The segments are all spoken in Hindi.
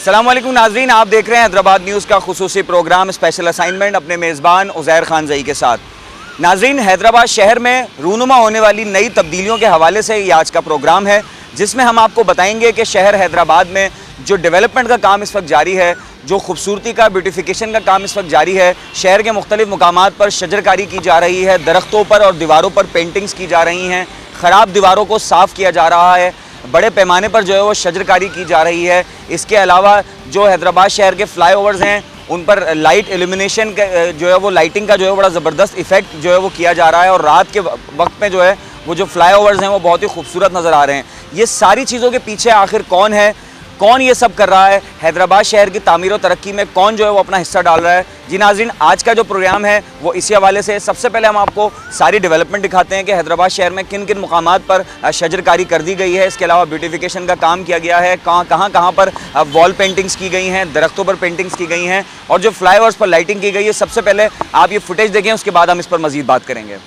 अस्सलाम वालेकुम नाज़रीन, आप देख रहे हैं हैदराबाद न्यूज़ का खुसूसी प्रोग्राम स्पेशल असाइनमेंट अपने मेज़बान उज़ैर खान ज़ई के साथ। नाज़रीन, हैदराबाद शहर में रूनुमा होने वाली नई तब्दीलियों के हवाले से ये आज का प्रोग्राम है, जिसमें हम आपको बताएंगे कि शहर हैदराबाद में जो डेवलपमेंट का काम इस वक्त जारी है, जो खूबसूरती का ब्यूटिफिकेशन का काम इस वक्त जारी है, शहर के मुख्तलिफ मुकामात पर शजरकारी की जा रही है, दरख्तों पर और दीवारों पर पेंटिंग्स की जा रही हैं, ख़राब दीवारों को साफ़ किया जा रहा है, बड़े पैमाने पर जो है वो शजरकारी की जा रही है। इसके अलावा जो हैदराबाद शहर के फ्लाईओवर्स हैं उन पर लाइट एल्यूमिनेशन जो है वो लाइटिंग का जो है बड़ा ज़बरदस्त इफ़ेक्ट जो है वो किया जा रहा है, और रात के वक्त में जो है वो जो फ्लाईओवर्स हैं वो बहुत ही खूबसूरत नज़र आ रहे हैं। ये सारी चीज़ों के पीछे आखिर कौन है, कौन ये सब कर रहा है, हैदराबाद शहर की तामीर और तरक्की में कौन जो है वो अपना हिस्सा डाल रहा है। जी नाज़रीन, आज का जो प्रोग्राम है वो इसी हवाले से सबसे पहले हम आपको सारी डेवलपमेंट दिखाते हैं कि हैदराबाद शहर में किन किन मुकामात पर शजरकारी कर दी गई है। इसके अलावा ब्यूटिफिकेशन का काम किया गया है, कहाँ पर वॉल पेंटिंग्स की गई हैं, दरख्तों पर पेंटिंग्स की गई हैं, और जो फ्लाईओवर्स पर लाइटिंग की गई है। सबसे पहले आप ये फुटेज देखें, उसके बाद हम इस पर मज़ीद बात करेंगे।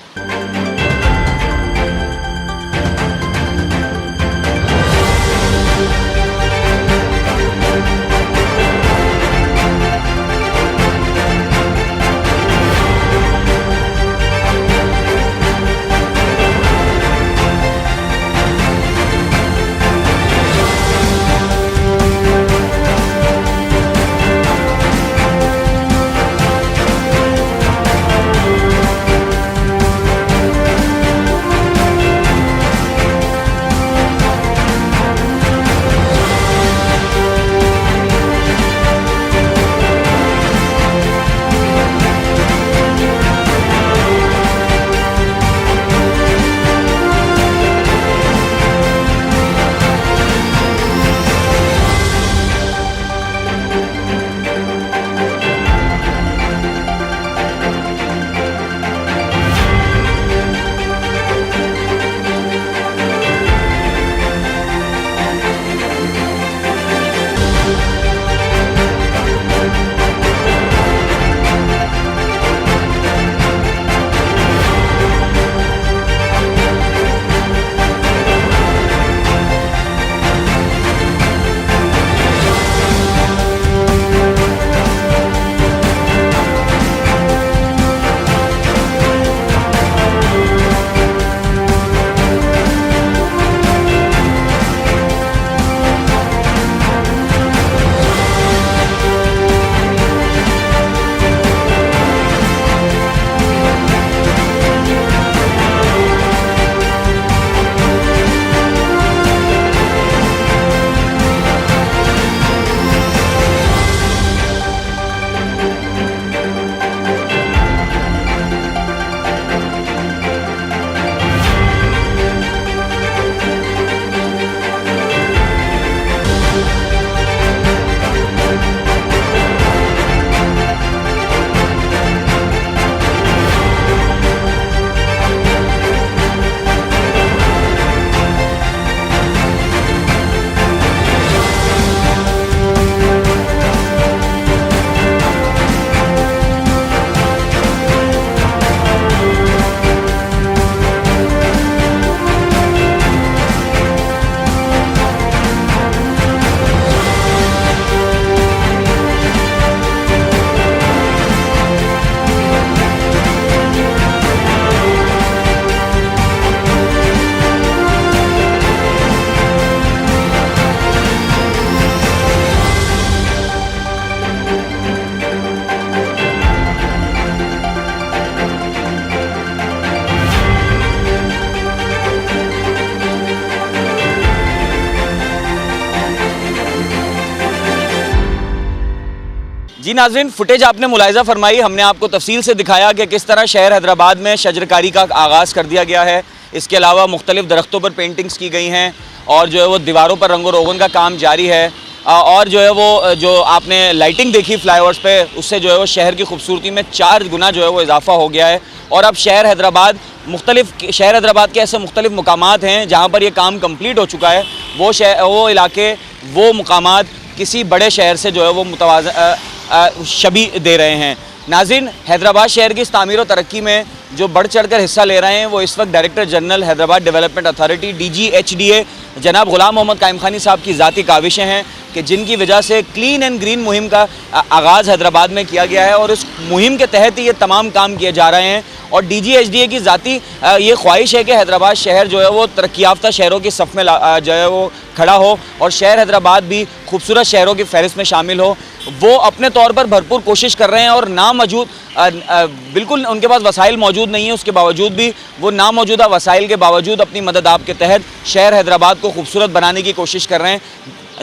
जी नाज़रीन, फुटेज आपने मुलाहिज़ा फरमाई, हमने आपको तफसील से दिखाया कि किस तरह शहर हैदराबाद में शजरकारी का आगाज़ कर दिया गया है। इसके अलावा मुख्तलिफ दरख्तों पर पेंटिंग्स की गई हैं, और जो है वो दीवारों पर रंगो रोगन का काम जारी है, और जो है वो जो आपने लाइटिंग देखी फ्लाईओवर्स पे, उससे जो है वो शहर की खूबसूरती में 4 गुना जो है वो इजाफा हो गया है। और अब शहर हैदराबाद के ऐसे मुख्तलिफ मुकामात हैं जहाँ पर ये काम कम्प्लीट हो चुका है। वो इलाके, वो मुकामात किसी बड़े शहर से जो है वो शबी दे रहे हैं। नाज़रीन, हैदराबाद शहर की इस तामीर और तरक्की में जो बढ़ चढ़कर हिस्सा ले रहे हैं वो इस वक्त director general Hyderabad development authority DGHDA जनाब गुलाम मोहम्मद कायम खानी साहब की ज़ाती काविशें हैं कि जिनकी वजह से क्लीन एंड ग्रीन मुहिम का आगाज़ हैदराबाद में किया गया है और उस मुहिम के तहत ही ये तमाम काम किए जा रहे हैं। और DGHDA की ज़ाती ये ख्वाहिश है कि हैदराबाद शहर जो है वो तरक्की याफ्ता शहरों की सफ़ में जो है वो खड़ा हो और शहर हैदराबाद भी खूबसूरत शहरों की फहरिस्त में शामिल हो। वो अपने तौर पर भरपूर कोशिश कर रहे हैं और नामौजूद बिल्कुल उनके पास वसाइल मौजूद नहीं है, उसके बावजूद भी वो नामौजूदा वसाइल के बावजूद अपनी मदद आप के तहत शहर हैदराबाद को खूबसूरत बनाने की कोशिश कर रहे हैं।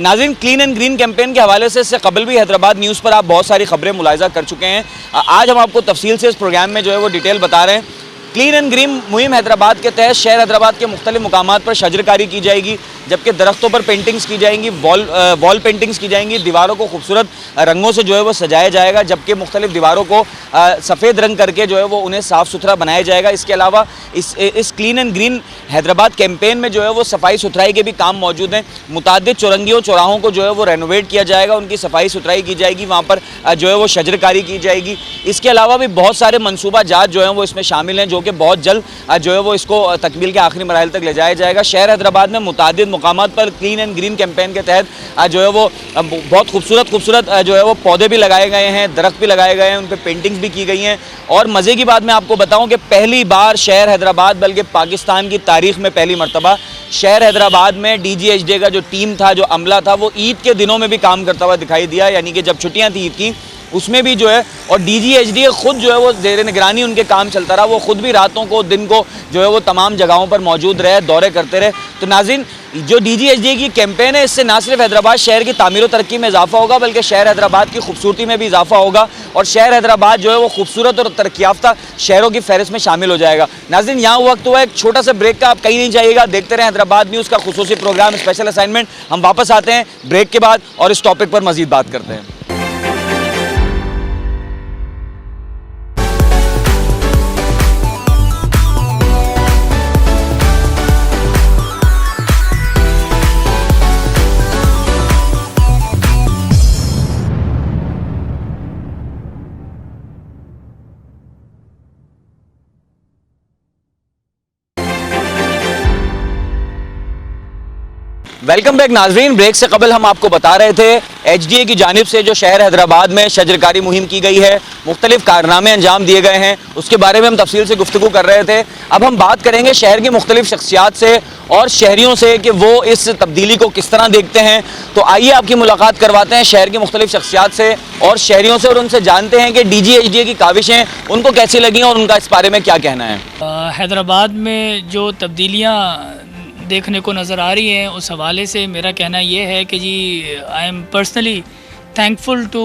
नाज़रीन, क्लीन एंड ग्रीन कैंपेन के हवाले से इससे कबल भी हैदराबाद न्यूज़ पर आप बहुत सारी खबरें मुलाहिजा कर चुके हैं। आज हम आपको तफसील से इस प्रोग्राम में जो है वो डिटेल बता रहे हैं। क्लीन एंड ग्रीन मुहिम हैदराबाद के तहत शहर हैदराबाद के मुख्तलिफ मुकामात पर शजरकारी की जाएगी, जबकि दरख्तों पर पेंटिंग्स की जाएंगी, वॉल पेंटिंग्स की जाएंगी, दीवारों को खूबसूरत रंगों से जो है वो सजाया जाएगा, जबकि मुख्तलिफ दीवारों को सफ़ेद रंग करके जो है वो उन्हें साफ़ सुथरा बनाया जाएगा। इसके अलावा इस clean and green Hyderabad campaign में जो है वो सफाई सुथराई के भी काम मौजूद हैं। मुतादिद चौरंगियों चौराहों को जो है वो रेनोवेट किया जाएगा, उनकी सफाई सुथराई की जाएगी, वहाँ पर जो है वो शजरकारी की जाएगी। इसके अलावा भी बहुत सारे मनसूबा जात जो हैं वो इसमें शामिल हैं, जो कि बहुत जल्द जो है वो इसको तकमील के आखिरी मराहिल तक ले जाया जाएगा। शहर हैदराबाद में मुतादिद मुकामात पर क्लीन एंड ग्रीन कैंपेन के तहत जो है वो बहुत खूबसूरत जो है वो पौधे भी लगाए गए हैं, दरख्त भी लगाए गए हैं, उन पर पेंटिंग्स भी की गई हैं। और मज़े की बात मैं आपको बताऊं कि पहली बार शहर हैदराबाद बल्कि पाकिस्तान की तारीख़ में पहली मरतबा शहर हैदराबाद में DGHDA का जो टीम था, जो अमला था, वो ईद के दिनों में भी काम करता हुआ दिखाई दिया, यानी कि जब छुट्टियां थी ईद की उसमें भी जो है। और DGHDA खुद जो है वो ज़ेर निगरानी उनके काम चलता रहा, वो खुद भी रातों को दिन को जो है वो तमाम जगहों पर मौजूद रहे, दौरे करते रहे। तो नाज़रीन, जो DGHDA की कैंपेन है इससे ना सिर्फ हैदराबाद शहर की तामीर और तरक्की में इजाफा होगा बल्कि शहर हैदराबाद की खूबसूरती में भी इजाफा होगा और शहर हैदराबाद जो है वो खूबसूरत और तरक्की याफ्ता शहरों की फहरिस्त में शामिल हो जाएगा। नाज़रीन, यहाँ वक्त हुआ एक छोटा सा ब्रेक का, आप कहीं नहीं जाइएगा, देखते रहें हैदराबाद न्यूज़ का खुसूसी प्रोग्राम स्पेशल असाइनमेंट। हम वापस आते हैं ब्रेक के बाद और इस टॉपिक पर मज़ीद बात करते हैं। वेलकम बैक नाजरीन। ब्रेक से कबल हम आपको बता रहे थे HDA की जानिब से जो शहर हैदराबाद में शजरकारी मुहिम की गई है, मुख्तलिफ कारनामे अंजाम दिए गए हैं, उसके बारे में हम तफसील से गुफ्तगू कर रहे थे। अब हम बात करेंगे शहर की मुख्तलिफ शख्सियात से और शहरियों से कि वो इस तब्दीली को किस तरह देखते हैं। तो आइए आपकी मुलाकात करवाते हैं शहर की मुख्तलिफ शख्सियात से और शहरियों से और उनसे जानते हैं कि DGHDA की काविशें उनको कैसी लगी और उनका इस बारे में क्या कहना है। हैदराबाद में जो तब्दीलियाँ देखने को नज़र आ रही हैं उस हवाले से मेरा कहना यह है कि जी I am personally thankful to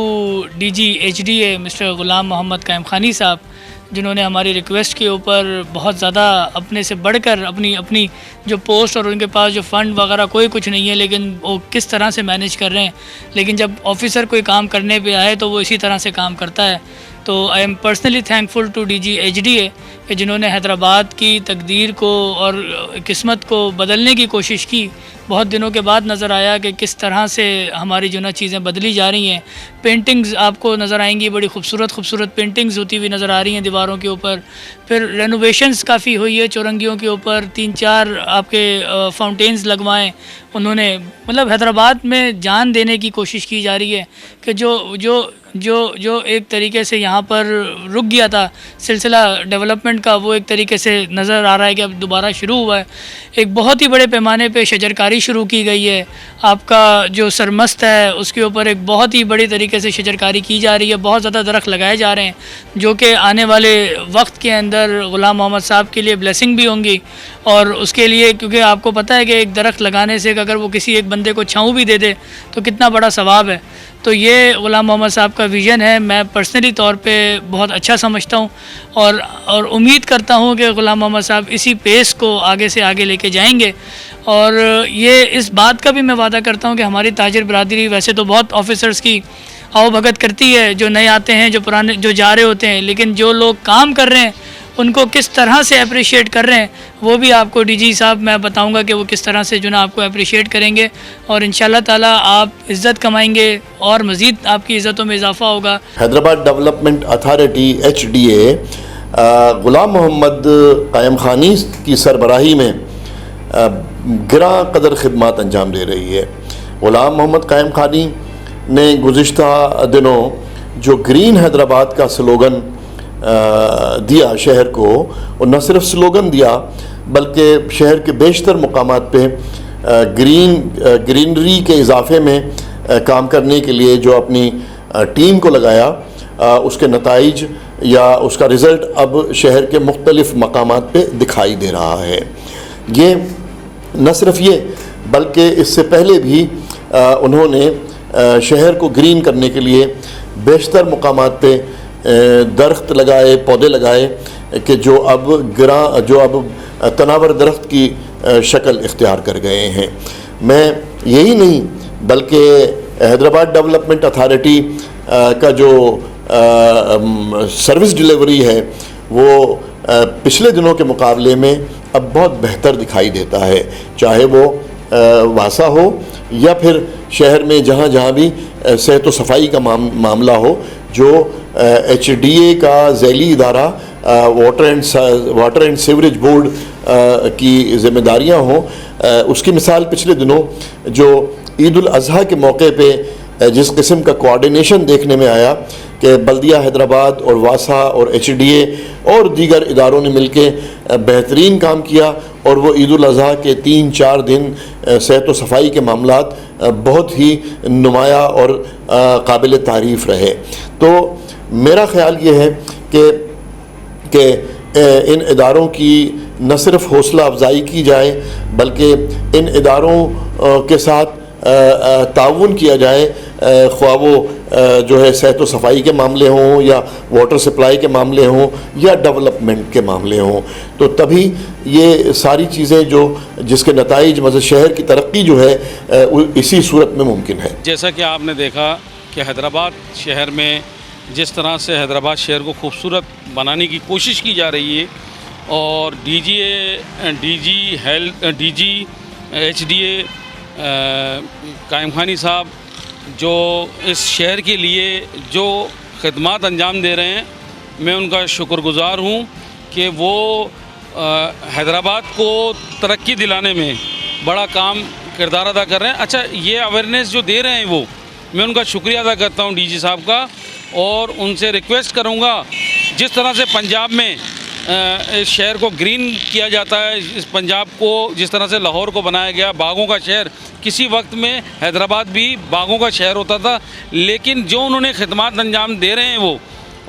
DGHDA mister Ghulam Mohammad Qayoom Khani साहब, जिन्होंने हमारी रिक्वेस्ट के ऊपर बहुत ज़्यादा अपने से बढ़कर अपनी जो पोस्ट और उनके पास जो फ़ंड वगैरह कोई कुछ नहीं है, लेकिन वो किस तरह से मैनेज कर रहे हैं। लेकिन जब ऑफिसर कोई काम करने पे आए तो वो इसी तरह से काम करता है। तो I am personally thankful to DGHDA कि जिन्होंने हैदराबाद की तकदीर को और किस्मत को बदलने की कोशिश की। बहुत दिनों के बाद नज़र आया कि किस तरह से हमारी जो ना चीज़ें बदली जा रही हैं। पेंटिंग्स आपको नज़र आएंगी, बड़ी खूबसूरत पेंटिंग्स होती हुई नज़र आ रही हैं दीवारों के ऊपर। फिर रेनोवेशंस काफ़ी हुई है चौरंगियों के ऊपर, 3-4 आपके फाउंटेन्स लगवाएं उन्होंने। मतलब हैदराबाद में जान देने की कोशिश की जा रही है कि जो एक तरीके से यहाँ पर रुक गया था सिलसिला डेवलपमेंट का, वो एक तरीके से नज़र आ रहा है कि अब दोबारा शुरू हुआ है। एक बहुत ही बड़े पैमाने पे शजरकारी शुरू की गई है। आपका जो सरमस्त है उसके ऊपर एक बहुत ही बड़ी तरीके से शजरकारी की जा रही है। बहुत ज़्यादा दरख्त लगाए जा रहे हैं जो कि आने वाले वक्त के अंदर ग़ुलाम मोहम्मद साहब के लिए ब्लेसिंग भी होंगी। और उसके लिए क्योंकि आपको पता है कि एक दरख्त लगाने से अगर वो किसी एक बंदे को छाँव भी दे दे तो कितना बड़ा सवाब है। तो ये ग़ुलाम मोहम्मद साहब का विज़न है, मैं पर्सनली तौर पे बहुत अच्छा समझता हूँ और उम्मीद करता हूँ कि ग़ुलाम मोहम्मद साहब इसी पेस को आगे से आगे लेके जाएंगे। और ये इस बात का भी मैं वादा करता हूँ कि हमारी ताजिर बरादरी वैसे तो बहुत ऑफिसर्स की आओ भगत करती है, जो नए आते हैं, जो पुराने जो जा रहे होते हैं, लेकिन जो लोग काम कर रहे हैं उनको किस तरह से अप्रिशिएट कर रहे हैं वो भी आपको DG साहब मैं बताऊंगा कि वो किस तरह से जो ना आपको अप्रिशिएट करेंगे। और इंशाल्लाह ताला आप इज़्ज़त कमाएंगे और मज़ीद आपकी इज़्ज़तों में इजाफ़ा होगा। हैदराबाद डेवलपमेंट अथॉरिटी HDA ग़ुलाम मोहम्मद कायम ख़ानी की सरबराही में गिरा कदर खिदमत अंजाम दे रही है। ग़ुलाम मोहम्मद कायम ख़ानी ने गुज़िश्ता दिनों जो ग्रीन हैदराबाद का स्लोगन दिया शहर को, और न सिर्फ स्लोगन दिया बल्कि शहर के बेशतर मुकामात पे ग्रीनरी के इजाफे में काम करने के लिए जो अपनी टीम को लगाया, उसके नताइज या उसका रिज़ल्ट अब शहर के मुख्तलिफ़ मकामात पे दिखाई दे रहा है। ये न सिर्फ ये बल्कि इससे पहले भी उन्होंने शहर को ग्रीन करने के लिए बेशतर मुकामात पे दरख्त लगाए, पौधे लगाए कि जो अब तनावर दरख्त की शक्ल इख्तियार कर गए हैं। मैं यही नहीं बल्कि हैदराबाद डेवलपमेंट अथॉरिटी का जो सर्विस डिलीवरी है वो पिछले दिनों के मुकाबले में अब बहुत बेहतर दिखाई देता है, चाहे वो वासा हो या फिर शहर में जहाँ जहाँ भी सेहत व सफाई का मामला हो। जो HDA का ज़ैली इदारा वाटर एंड सीवरेज बोर्ड की ज़िम्मेदारियाँ हों, उसकी मिसाल पिछले दिनों जो ईद उल अज़हा के मौके पे जिस किस्म का कोऑर्डिनेशन देखने में आया कि बल्दिया हैदराबाद और वासा और HDA और दीगर इदारों ने मिलके बेहतरीन काम किया, और वो ईद उल अज़हा के 3-4 दिन सेहत व सफाई के मामलात बहुत ही नुमाया और काबिल तारीफ़ रहे। तो मेरा ख़्याल ये है कि इन इदारों की न सिर्फ हौसला अफजाई की जाए बल्कि इन इदारों के साथ ताउन किया जाए, ख्वाह वो जो है सेहत व सफाई के मामले हों या वाटर सप्लाई के मामले हों या डेवलपमेंट के मामले हों, तो तभी ये सारी चीज़ें जो जिसके नताइज मतलब शहर की तरक्की जो है इसी सूरत में मुमकिन है। जैसा कि आपने देखा कि हैदराबाद शहर में जिस तरह से हैदराबाद शहर को खूबसूरत बनाने की कोशिश की जा रही है, और DG HDA कायम ख़ानी साहब जो इस शहर के लिए जो खिदमत अंजाम दे रहे हैं, मैं उनका शुक्रगुज़ार हूँ कि वो हैदराबाद को तरक्की दिलाने में बड़ा काम किरदार अदा कर रहे हैं। अच्छा, ये अवेयरनेस जो दे रहे हैं वो मैं उनका शुक्रिया अदा करता हूँ DG साहब का, और उनसे रिक्वेस्ट करूँगा जिस तरह से पंजाब में इस शहर को ग्रीन किया जाता है, इस पंजाब को जिस तरह से लाहौर को बनाया गया बागों का शहर, किसी वक्त में हैदराबाद भी बागों का शहर होता था, लेकिन जो उन्होंने खिदमत अंजाम दे रहे हैं वो,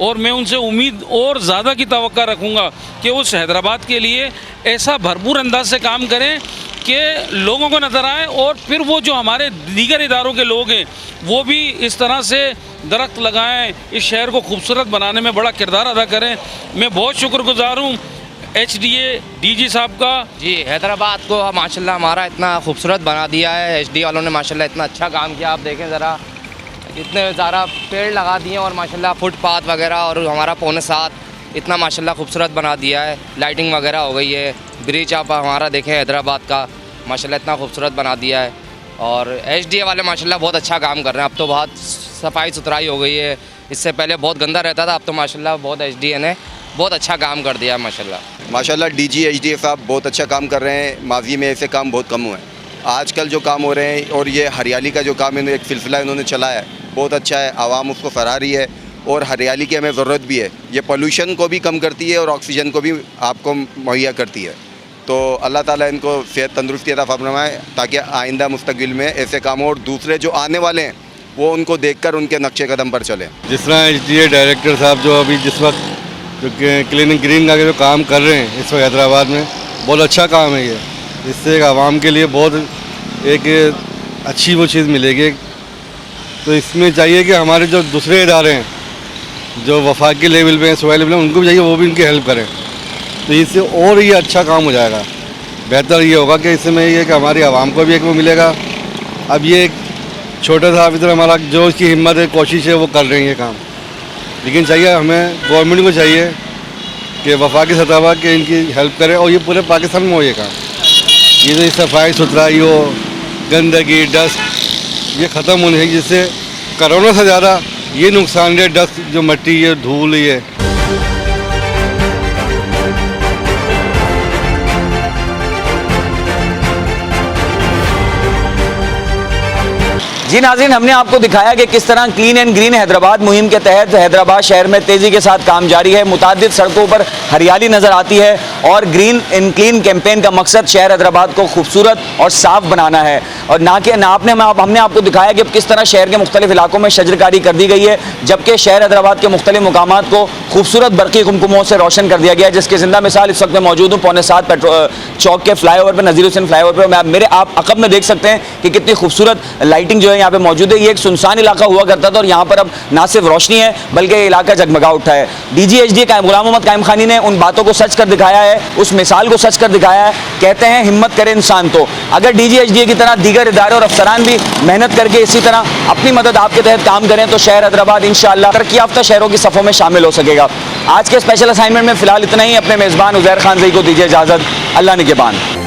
और मैं उनसे उम्मीद और ज़्यादा की तवक्का रखूँगा कि उस हैदराबाद के लिए ऐसा भरपूर अंदाज से काम करें कि लोगों को नज़र आए, और फिर वो जो हमारे दीगर इदारों के लोग हैं वो भी इस तरह से दरख्त लगाएं, इस शहर को खूबसूरत बनाने में बड़ा किरदार अदा करें। मैं बहुत शुक्रगुज़ार हूँ HDA DG साहब का। जी, हैदराबाद को माशाल्लाह हमारा इतना खूबसूरत बना दिया है, HDA वालों ने माशाल्लाह इतना अच्छा काम किया। आप देखें ज़रा, इतने ज़्यादा पेड़ लगा दिए और माशाल्लाह फुटपाथ वगैरह, और हमारा 6:45 इतना माशाल्लाह खूबसूरत बना दिया है। लाइटिंग वगैरह हो गई है, ब्रिज आप हमारा देखें हैदराबाद का माशाल्लाह इतना खूबसूरत बना दिया है, और HDA वाले माशाल्लाह बहुत अच्छा काम कर रहे हैं। अब तो बहुत सफाई सुथराई हो गई है, इससे पहले बहुत गंदा रहता था, अब तो माशाल्लाह बहुत HDA ने बहुत अच्छा काम कर दिया है माशाल्लाह। DG HDA साहब बहुत अच्छा काम कर रहे हैं। माजी में ऐसे काम बहुत कम हुए हैं, आजकल जो काम हो रहे हैं, और ये हरियाली का जो काम इन्होंने एक सिलसिला इन्होंने चलाया है बहुत अच्छा है, आवाम उसको सराह रही है, और हरियाली की हमें ज़रूरत भी है। ये पोल्यूशन को भी कम करती है और ऑक्सीजन को भी आपको मुहैया करती है। तो अल्लाह ताला इनको सेहत तंदुरुस्ती अता फरमाए ताकि आइंदा मुस्तक़बिल में ऐसे काम हो, और दूसरे जो आने वाले हैं वो उनको देखकर उनके नक्शे कदम पर चले। जिस तरह HDA डायरेक्टर साहब जो अभी जिस वक्त जो क्लीनिंग ग्रीन का जो काम कर रहे हैं इस वक्त हैदराबाद में, बहुत अच्छा काम है ये। इससे एक आवाम के लिए बहुत एक अच्छी वो चीज़ मिलेगी। तो इसमें चाहिए कि हमारे जो दूसरे इदारे हैं जो वफाकी लेवल पे हैं, सूबाई लेवल पे, उनको भी चाहिए वो भी इनकी हेल्प करें, तो इससे और ये अच्छा काम हो जाएगा। बेहतर ये होगा कि इसमें ये कि हमारी आवाम को भी एक वो मिलेगा। अब ये एक छोटा सा इधर हमारा जो इसकी हिम्मत है, कोशिश है, वो कर रही है काम, लेकिन चाहिए हमें गवर्नमेंट को चाहिए कि वफाकी सतह पर कि इनकी हेल्प करे, और ये पूरे पाकिस्तान में हो ये काम। ये जो सफाई सुथराई हो, गंदगी, डस्ट ये ख़त्म होनी चाहिए, जिससे कोरोना से ज़्यादा ये नुकसानदेह डस्ट जो मट्टी, ये धूल, ये जी नाज़रीन, हमने आपको दिखाया कि किस तरह क्लीन एंड ग्रीन हैदराबाद मुहिम के तहत हैदराबाद शहर में तेज़ी के साथ काम जारी है। मुतादिद सड़कों पर हरियाली नज़र आती है और ग्रीन एंड क्लीन कैंपेन का मकसद शहर हैदराबाद को खूबसूरत और साफ़ बनाना है। और हमने आपको दिखाया कि किस तरह शहर के मुख्तलिफ इलाकों में शजरकारी कर दी गई है, जबकि शहर हैदराबाद के मुख्तलिफ मुकामात को खूबसूरत बरक़ी कुमकुमों से रोशन कर दिया गया है, जिसकी ज़िंदा मिसाल इस वक्त मैं मौजूद हूँ 6:45 चौक के फ्लाईओवर पर, नज़ीर हुसैन फ्लाईओवर पर। आप अक़ब में देख सकते हैं कि कितनी खूबसूरत लाइटिंग जो है यहाँ पे मौजूद है। ये एक सुनसान इलाका हुआ करता था और यहाँ पर अब ना सिर्फ रोशनी है बल्कि ये इलाका जगमगा उठा है। DGHDA गुलाम मोहम्मद कायम खानी ने उन बातों को सच कर दिखाया है, उस मिसाल को सच कर दिखाया है। कहते हैं हिम्मत करे इंसान तो, अगर DGHDA की तरह दीगर इदारे और अफसरान भी मेहनत करके इसी तरह अपनी मदद आपके तहत काम करें तो शहर हैदराबाद इंशाअल्लाह तरक्की याफ्ता शहरों की सफ़ों में शामिल हो सकेगा। आज के स्पेशल असाइनमेंट में फ़िलहाल इतना ही। अपने मेज़बान उज़ैर खान ज़ई को दीजिए इजाज़त। अल्लाह निगहबान।